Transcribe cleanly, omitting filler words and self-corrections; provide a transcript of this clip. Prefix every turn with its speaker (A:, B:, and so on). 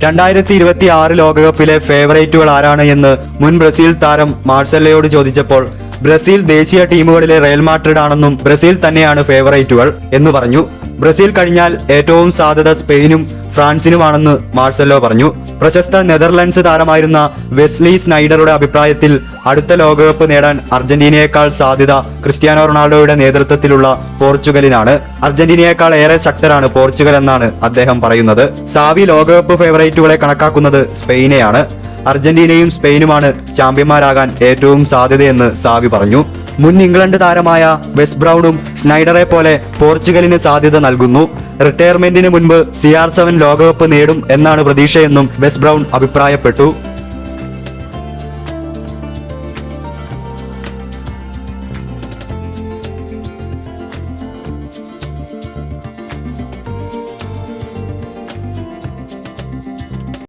A: 2026 ലോകകപ്പിലെ ഫേവറേറ്റുകൾ ആരാണ് എന്ന് മുൻ ബ്രസീൽ താരം മാർസെലോയോട് ചോദിച്ചപ്പോൾ ബ്രസീൽ ദേശീയ ടീമുകളിലെ റയൽ മാഡ്രിഡ് ആണെന്നും ബ്രസീൽ തന്നെയാണ് ഫേവറേറ്റുകൾ എന്ന് പറഞ്ഞു. ബ്രസീൽ കഴിഞ്ഞാൽ ഏറ്റവും സാധ്യത സ്പെയിനും ഫ്രാൻസിനുമാണെന്ന് മാർസെലോ പറഞ്ഞു. പ്രശസ്ത നെതർലൻഡ്സ് താരമായിരുന്ന വെസ്ലി സ്നൈഡറുടെ അഭിപ്രായത്തിൽ അടുത്ത ലോകകപ്പ് നേടാൻ അർജന്റീനയേക്കാൾ സാധ്യത ക്രിസ്ത്യാനോ റൊണാൾഡോയുടെ നേതൃത്വത്തിലുള്ള പോർച്ചുഗലിനാണ്. അർജന്റീനയേക്കാൾ ഏറെ ശക്തരാണ് പോർച്ചുഗൽ എന്നാണ് അദ്ദേഹം പറയുന്നത്. സാവി ലോകകപ്പ് ഫേവറേറ്റുകളെ കണക്കാക്കുന്നത് സ്പെയിനെയാണ്. അർജന്റീനയും സ്പെയിനുമാണ് ചാമ്പ്യന്മാരാകാൻ ഏറ്റവും സാധ്യതയെന്ന് സാവി പറഞ്ഞു. മുൻ ഇംഗ്ലണ്ട് താരമായ വെസ് ബ്രൗണും സ്നൈഡറെ പോലെ പോർച്ചുഗലിന് സാധ്യത നൽകുന്നു. റിട്ടയർമെന്റിന് മുൻപ് CR7 ലോകകപ്പ് നേടും എന്നാണ് പ്രതീക്ഷയെന്നും വെസ് ബ്രൗൺ അഭിപ്രായപ്പെട്ടു.